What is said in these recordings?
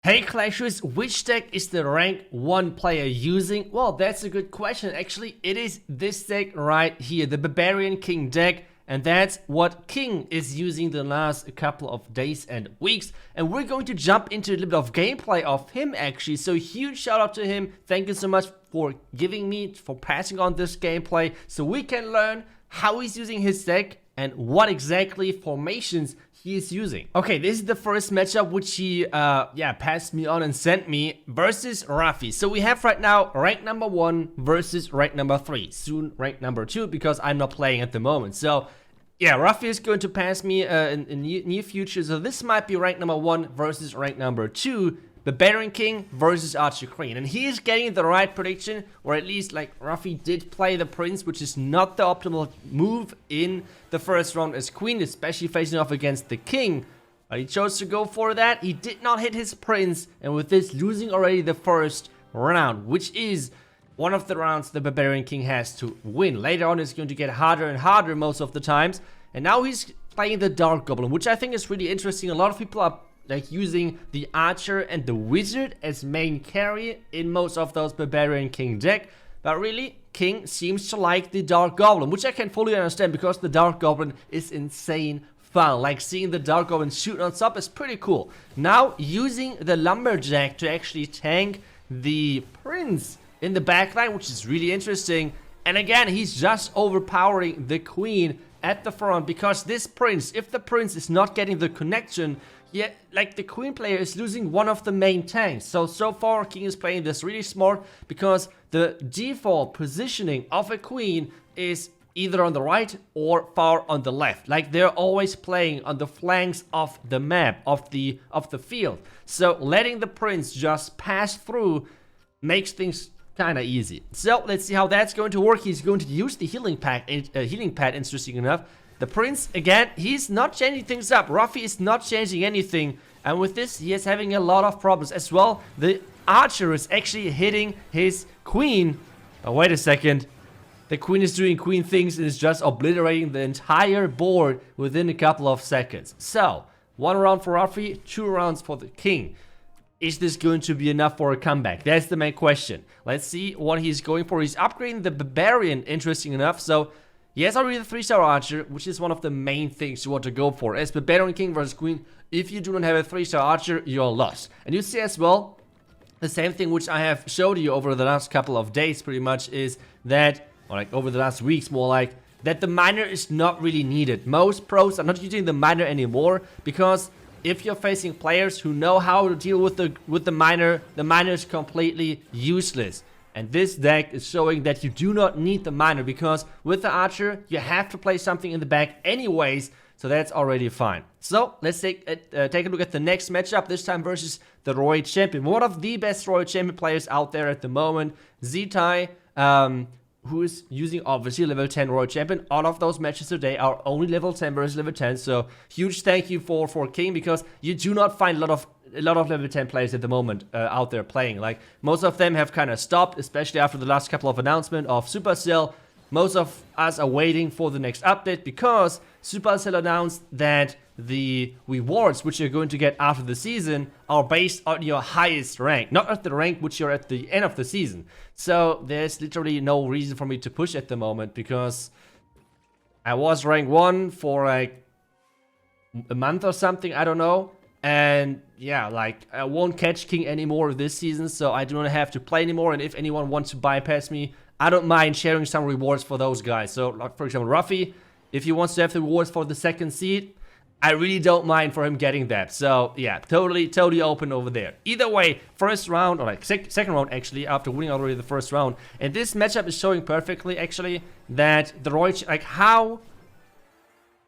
Hey Clashers, which deck is the rank 1 player using? Well, that's a good question. Actually, it is this deck right here, the Barbarian King deck. And that's what King is using the last couple of days and weeks. And we're going to jump into a little bit of gameplay of him actually. So huge shout out to him. Thank you so much for passing on this gameplay. So we can learn how he's using his deck and what exactly formations he is using. Okay, this is the first matchup which he passed me on and sent me versus Rafi. So we have right now rank number 1 versus rank number 3. Soon rank number 2 because I'm not playing at the moment. So yeah, Rafi is going to pass me in near future. So this might be rank number 1 versus rank number 2. The Barbarian King versus iTzu Queen. And he is getting the right prediction, or at least like Rafi did play the Prince, which is not the optimal move in the first round as Queen, especially facing off against the King. But he chose to go for that. He did not hit his Prince, and with this losing already the first round, which is one of the rounds the Barbarian King has to win. Later on it's going to get harder and harder most of the times. And now he's playing the Dark Goblin, which I think is really interesting. A lot of people are like using the Archer and the Wizard as main carry in most of those Barbarian King deck. But really, King seems to like the Dark Goblin, which I can fully understand because the Dark Goblin is insane fun. Like seeing the Dark Goblin shoot on top is pretty cool. Now using the Lumberjack to actually tank the Prince in the backline, which is really interesting. And again, he's just overpowering the Queen at the front because this Prince, if the Prince is not getting the connection, yeah, like the Queen player is losing one of the main tanks. So far King is playing this really smart because the default positioning of a Queen is either on the right or far on the left. Like they're always playing on the flanks of the map, of the field. So letting the Prince just pass through makes things kind of easy. So let's see how that's going to work. He's going to use the healing pad, interesting enough. The Prince, again, he's not changing things up. Rafi is not changing anything. And with this, he is having a lot of problems as well. The Archer is actually hitting his Queen. Oh, wait a second. The Queen is doing Queen things and is just obliterating the entire board within a couple of seconds. So, 1 round for Rafi, 2 rounds for the King. Is this going to be enough for a comeback? That's the main question. Let's see what he's going for. He's upgrading the Barbarian, interesting enough. So, he has already the 3-star Archer, which is one of the main things you want to go for. As Barbarian King versus Queen, if you do not have a 3-star Archer, you're lost. And you see as well, the same thing which I have showed you over the last couple of days pretty much is that, or like over the last weeks more like, that the miner is not really needed. Most pros are not using the miner anymore because if you're facing players who know how to deal with the miner is completely useless. And this deck is showing that you do not need the miner because with the Archer, you have to play something in the back anyways, so that's already fine. So let's take a look at the next matchup, this time versus the Royal Champion. One of the best Royal Champion players out there at the moment, Zitai, who is using obviously level 10 Royal Champion. All of those matches today are only level 10 versus level 10, so huge thank you for King because you do not find a lot of level 10 players at the moment out there playing. Like most of them have kind of stopped, especially after the last couple of announcements of Supercell. Most of us are waiting for the next update because Supercell announced that the rewards which you're going to get after the season are based on your highest rank, not at the rank which you're at the end of the season. So there's literally no reason for me to push at the moment because I was rank 1 for like a month or something, I don't know. And yeah, like I won't catch King anymore this season, so I do not have to play anymore. And if anyone wants to bypass me, I don't mind sharing some rewards for those guys. So like for example, Rafi, if he wants to have the rewards for the 2nd seed, I really don't mind for him getting that. So yeah, totally open over there. Either way, first round, or like second round actually, after winning already the first round. And this matchup is showing perfectly actually that the Roy, like how,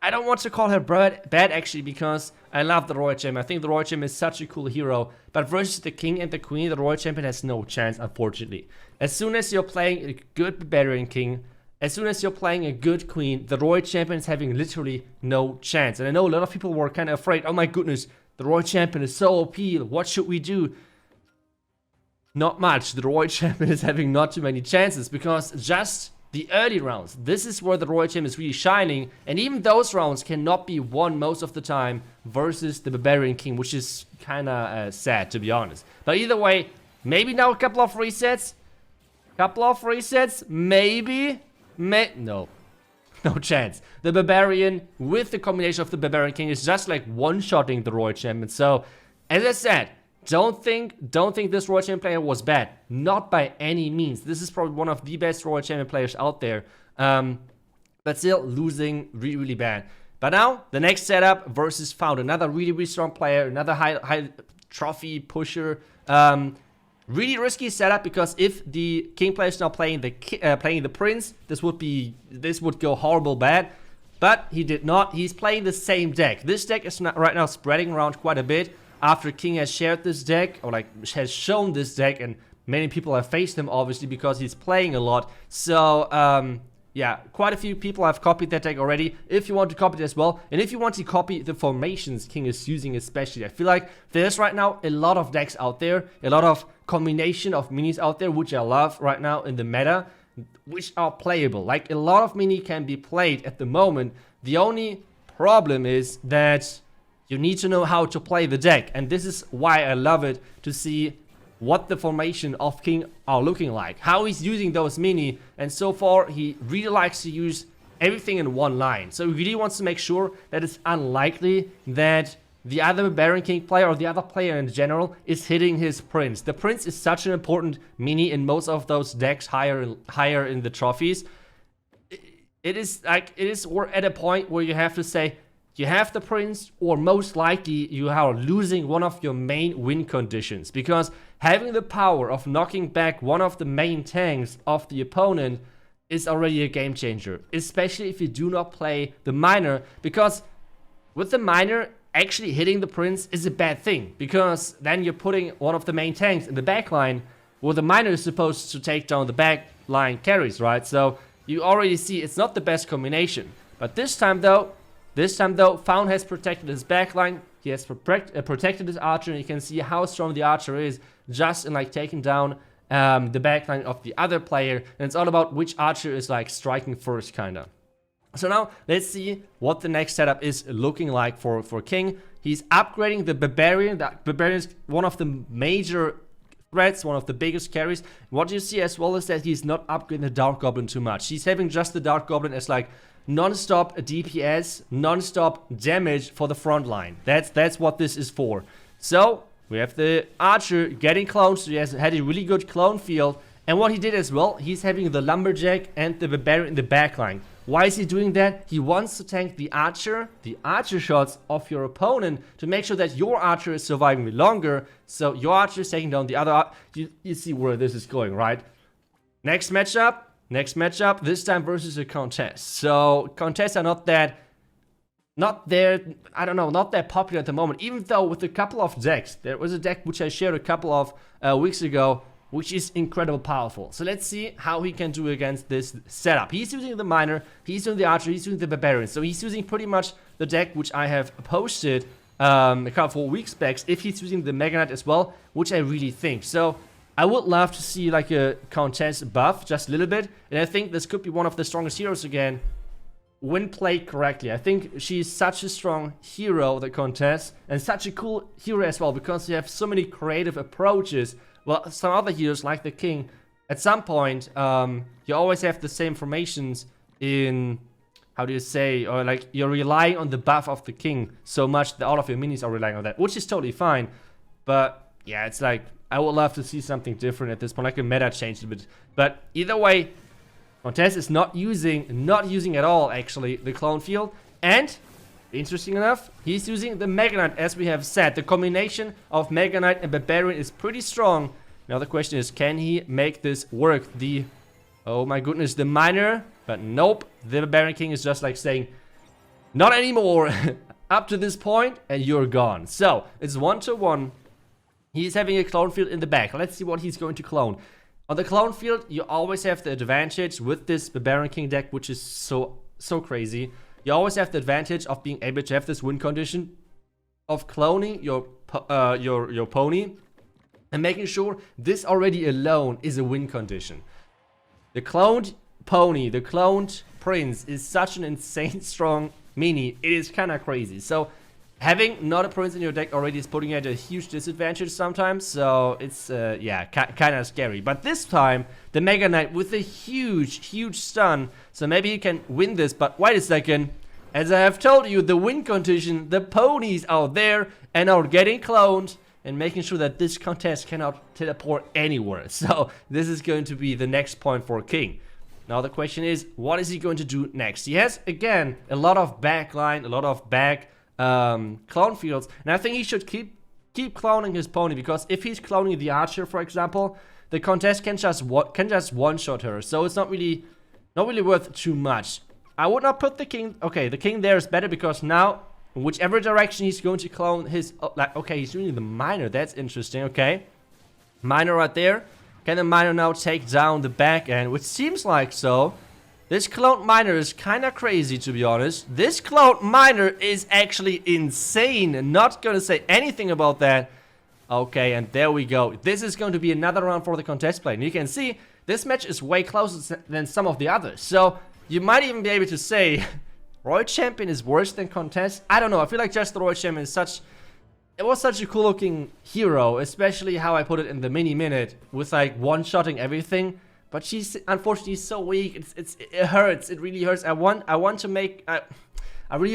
I don't want to call her bad actually because I love the Royal Champion. I think the Royal Champion is such a cool hero. But versus the King and the Queen, the Royal Champion has no chance, unfortunately. As soon as you're playing a good Barbarian King, as soon as you're playing a good Queen, the Royal Champion is having literally no chance. And I know a lot of people were kind of afraid, oh my goodness, the Royal Champion is so OP, what should we do? Not much. The Royal Champion is having not too many chances because just the early rounds. This is where the Royal Champ is really shining, and even those rounds cannot be won most of the time versus the Barbarian King, which is kind of sad, to be honest. But either way, maybe now a couple of resets. Maybe. No. No chance. The Barbarian, with the combination of the Barbarian King, is just like one-shotting the Royal Champion. So, as I said, don't think this Royal Champion player was bad. Not by any means. This is probably one of the best Royal Champion players out there. But still losing really, really bad. But now, the next setup versus Found. Another really, really strong player. Another high trophy pusher. Really risky setup, because if the King player is now playing the Prince, this would go horrible bad. But he did not. He's playing the same deck. This deck is right now spreading around quite a bit after King has shared this deck, or like has shown this deck, and many people have faced him obviously because he's playing a lot. So yeah, quite a few people have copied that deck already. If you want to copy it as well, and if you want to copy the formations King is using especially, I feel like there's right now a lot of decks out there, a lot of combination of minis out there, which I love right now in the meta, which are playable. Like, a lot of mini can be played at the moment. The only problem is that you need to know how to play the deck, and this is why I love it, to see what the formation of King are looking like, how he's using those mini, and so far he really likes to use everything in one line. So he really wants to make sure that it's unlikely that the other Barbarian King player, or the other player in general, is hitting his Prince. The Prince is such an important mini in most of those decks higher in the trophies. We're at a point where you have to say, you have the Prince, or most likely you are losing one of your main win conditions, because having the power of knocking back one of the main tanks of the opponent is already a game changer, especially if you do not play the Miner, because with the Miner, actually hitting the Prince is a bad thing, because then you're putting one of the main tanks in the back line, where the Miner is supposed to take down the back line carries, right? So you already see it's not the best combination. But this time though, Found has protected his backline. He has protected his archer, and you can see how strong the archer is just in like taking down the backline of the other player. And it's all about which archer is like striking first, kinda. So now let's see what the next setup is looking like for King. He's upgrading the Barbarian. The Barbarian is one of the major threats, one of the biggest carries. What you see as well is that he's not upgrading the Dark Goblin too much. He's having just the Dark Goblin as like non-stop DPS, non-stop damage for the front line. That's what this is for. So we have the archer getting cloned, so he has had a really good clone field. And what he did as well, he's having the lumberjack and the barbarian in the backline. Why is he doing that? He wants to tank the archer shots of your opponent, to make sure that your archer is surviving longer. So your archer is taking down the other. You see where this is going, right? Next matchup, this time versus a contest. So contests are not that popular at the moment, even though with a couple of decks. There was a deck which I shared a couple of weeks ago, which is incredibly powerful. So let's see how he can do against this setup. He's using the Miner, he's using the archer, he's using the Barbarian. So he's using pretty much the deck which I have posted a couple of weeks back, if he's using the Mega Knight as well, which I really think. So I would love to see like a contest buff, just a little bit. And I think this could be one of the strongest heroes again, when played correctly. I think she's such a strong hero, the contest, and such a cool hero as well, because you have so many creative approaches. Well, some other heroes like the King, at some point, you always have the same formations in, how do you say, or like you're relying on the buff of the King so much that all of your minis are relying on that, which is totally fine. But yeah, it's like, I would love to see something different at this point, like a meta change a bit. But either way, Contest is not using at all, actually, the clone field. And, interesting enough, he's using the Mega Knight, as we have said. The combination of Mega Knight and Barbarian is pretty strong. Now the question is, can he make this work? Oh my goodness, the Miner. But nope, the Barbarian King is just like saying, not anymore. Up to this point, and you're gone. So, it's 1-1. He's having a clone field in the back. Let's see what he's going to clone. On the clone field, you always have the advantage with this Barbarian King deck, which is so crazy. You always have the advantage of being able to have this win condition of cloning your pony and making sure this already alone is a win condition. The cloned pony, the cloned prince, is such an insane strong mini. It is kind of crazy. So having not a prince in your deck already is putting you at a huge disadvantage sometimes. So it's, yeah, kind of scary. But this time, the Mega Knight with a huge stun. So maybe you can win this. But wait a second. As I have told you, the win condition, the ponies out there and are getting cloned and making sure that this contest cannot teleport anywhere. So this is going to be the next point for King. Now the question is, what is he going to do next? He has, again, a lot of backline, a lot of back clone fields. And I think he should keep cloning his pony, because if he's cloning the archer, for example, the contest can just one-shot her. So it's not really worth too much. I would not put the king. Okay, the king there is better because now, whichever direction he's going to clone his, like, okay, he's doing the miner. That's interesting. Okay, miner right there. Can the miner now take down the back end? Which seems like so. This clone miner is kind of crazy, to be honest. This clone miner is actually insane. Not gonna say anything about that. Okay, and there we go. This is going to be another round for the contest play. And you can see this match is way closer than some of the others. So you might even be able to say Royal Champion is worse than Contest. I don't know. I feel like just the Royal Champion is it was such a cool looking hero, especially how I put it in the mini minute with like one-shotting everything. But she's unfortunately so weak. It hurts. It really hurts. I really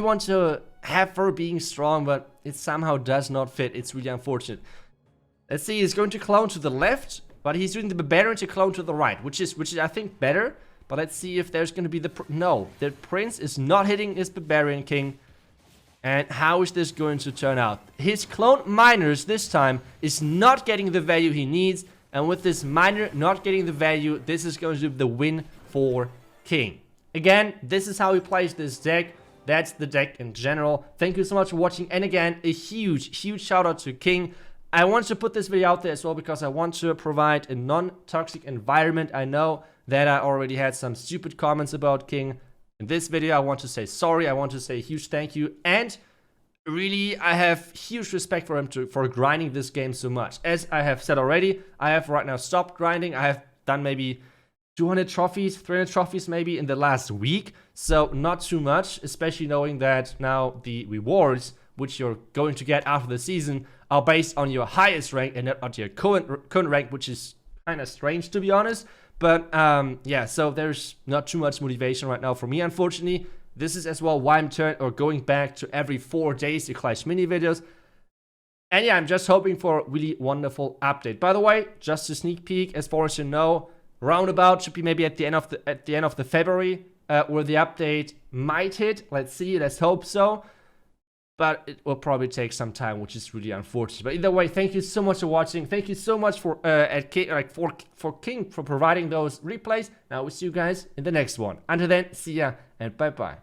want to have her being strong, but it somehow does not fit. It's really unfortunate. Let's see. He's going to clone to the left, but he's doing the Barbarian to clone to the right, which is I think better. But let's see if there's going to be no, the prince is not hitting his Barbarian King. And how is this going to turn out? His clone miners this time is not getting the value he needs. And with this miner not getting the value, this is going to be the win for King. Again, this is how he plays this deck. That's the deck in general. Thank you so much for watching. And again, a huge shout out to King. I want to put this video out there as well because I want to provide a non-toxic environment. I know that I already had some stupid comments about King. In this video, I want to say sorry. I want to say a huge thank you. And really, I have huge respect for him for grinding this game so much. As I have said already, I have right now stopped grinding. I have done maybe 200 trophies, 300 trophies maybe in the last week. So not too much, especially knowing that now the rewards which you're going to get after the season are based on your highest rank and not on your current rank, which is kind of strange, to be honest. But yeah, so there's not too much motivation right now for me, unfortunately. This is as well why I'm going back to every 4 days to Clash mini videos. And yeah, I'm just hoping for a really wonderful update. By the way, just a sneak peek, as far as you know, roundabout should be maybe at the end of the February, where the update might hit. Let's see, let's hope so. But it will probably take some time, which is really unfortunate. But either way, thank you so much for watching. Thank you so much for King for providing those replays. Now we'll see you guys in the next one. Until then, see ya and bye bye.